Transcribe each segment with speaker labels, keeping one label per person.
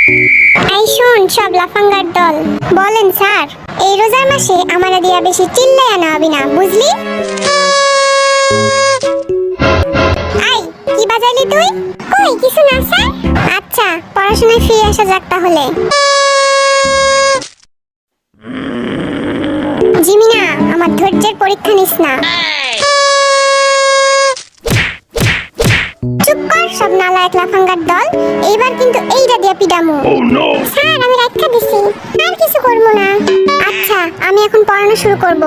Speaker 1: এই শুন সব লাফাঙ্গার দল, বলেন স্যার এই রোজার মাসে আমারে দিয়া বেশি চিল্লাইয়া না হবি না, বুঝলি? আই কি বাজাইলি তুই? কই কিছু না স্যার। আচ্ছা পড়াশোনায় ফিরে আসা যাক তাহলে। জিমিনা আমার ধৈর্যের পরীক্ষা নিস না। চুপ কর সব নালায়েক লাফাঙ্গার দল, এইবার কিন্তু এইটা দিয়া পিডামু। স্যার আমি রাখা দিছি, আর কিছু করব না। আচ্ছা আমি এখন পড়ানো শুরু করব,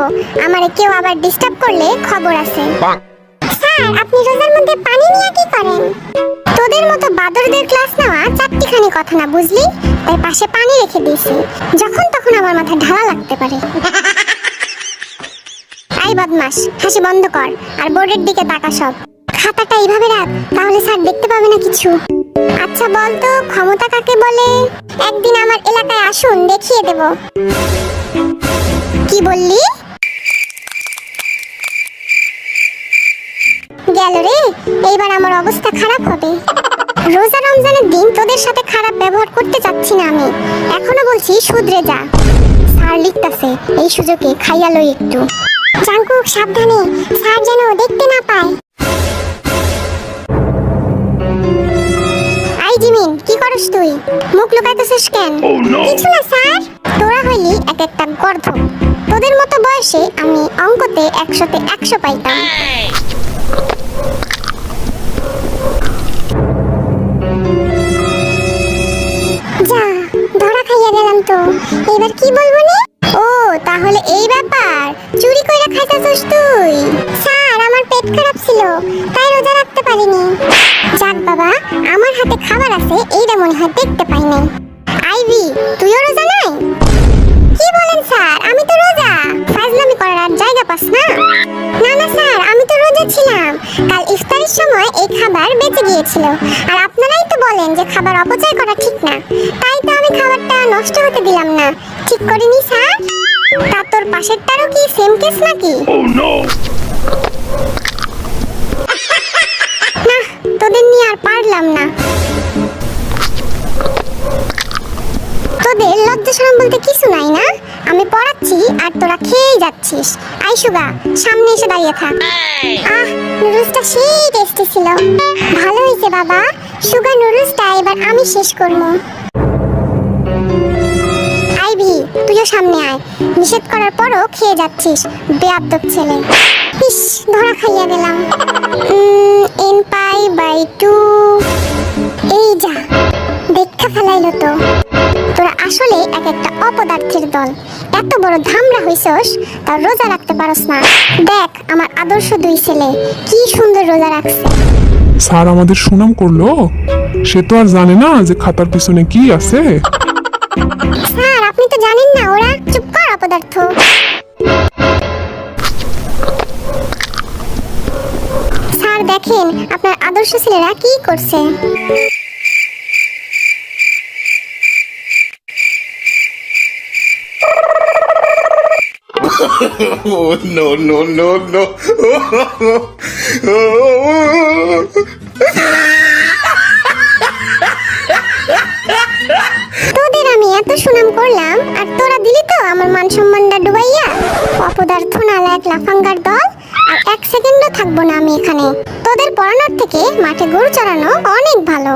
Speaker 1: আমারে কেউ আবার ডিস্টার্ব করলে খবর আছে। স্যার আপনি রোজার মধ্যে পানি নিয়ে কি করেন? তোদের মতো বাদরদের ক্লাস নেওয়া চারটিখানি কথা না, বুঝলি? তাই পাশে পানি রেখে দিয়েছি, যখন তখন আমার মাথায় ঢালা লাগতে পারে। আই বদমাস, হাসি বন্ধ কর আর বোর্ডের দিকে তাকা সব। খাতাটা এইভাবে রাখ, তাহলে স্যার দেখতে পাবে না কিছু। আচ্ছা বল তো ক্ষমতা কাকে বলে? একদিন আমার এলাকায় আসুন দেখিয়ে দেব। কি বললি? গেল রে, এইবার আমার অবস্থা খারাপ হবে। রোজা রমজানের দিন তোদের সাথে খারাপ ব্যবহার করতে চাচ্ছি না আমি, এখনো বলছি শুধরে যা। স্যার লিখতাছে, এই সুযোগে খাইয়া লই একটু। জাঙ্কুক সাবধানে, স্যার যেন দেখতে না পায়। আই জিমিন কি করস তুই? মুখ লুকাইতেছিস কেন? কিছু না স্যার। তোরা হইলি এক একটা গর্ধ, তোদের মতো বয়সে আমি অঙ্কতে 100-তে 100 পাইতাম। যা ধরা খাইয়া গেলাম তো, এবার কি বলবো নি? ও তাহলে এই ব্যাপার, চুরি কইরা খাইতাছস তুই? স্যার আমার পেট খারাপ ছিল, তাই রোজা রাখতে পারিনি। যাক বাবা, আমার হাতে খাবার আছে এইটা মনে হয় দেখতে পাই নাই। আইভি তুইও রোজা নাই? কি বলেন স্যার, আমি তো রোজা। ফাজলামি করার আর জায়গা পাস না? না না স্যার আমি তো রোজা ছিলাম, কাল ইফতারের সময় এই খাবার বেঁচে গিয়েছিল, আর আপনারাই তো বলেন যে খাবার অপচয় করা ঠিক না, তাই তো আমি খাবারটা নষ্ট হতে দিলাম না। ঠিক করিনি স্যার? তা তোর পাশেরটারও কি সেম কেস নাকি? না তোদের নিয়ে আর পারলাম না। তোদের লজ্জা শরম বলতে কিছু নাই না? আমি পড়াচ্ছি আর তোরা খেয়েই যাচ্ছিস। আই সুগা সামনে এসে দাঁড়িয়ে থাক। নুডলসটা সেই টেস্টি ছিল। ভালো হয়েছে বাবা, সুগা নুডলসটা এবার আমি শেষ করব। আইভি তুইও সামনে আয়, নিষেধ করার পরও খেয়ে যাচ্ছিস, বেয়াদব ছেলে। ইস ধরা খাইয়া গেলাম। n π/2 এই যা দেখা ফেলাইলো তো। তোরা আসলে এক একটা অপদার্থের দল, এত বড় ধামরা হইছস তা রোজা রাখতে পারস না। দেখ আমার আদর্শ দুই ছেলে কি সুন্দর রোজা রাখছে।
Speaker 2: স্যার আমাদের সুনাম করলো, সে তো আর জানে না যে খাতার পিছনে কি আছে।
Speaker 1: স্যার আপনি তো জানেন না ওরা। চুপ কর অপদার্থ। স্যার দেখেন আপনার আদর্শ ছেলেরা কি করছে।
Speaker 3: Oh, no, no, no, no.
Speaker 1: তোদের আমি এত সুনাম করলাম আর তোরা দিলি তো আমার মান সম্মানটা ডুবাইয়া। অপদার্থ নালায়েক লাফাঙ্গার দল, আর 1 সেকেন্ডও থাকবো না আমি এখানে। তোদের পড়ানোর থেকে মাঠে গরু চড়ানো অনেক ভালো।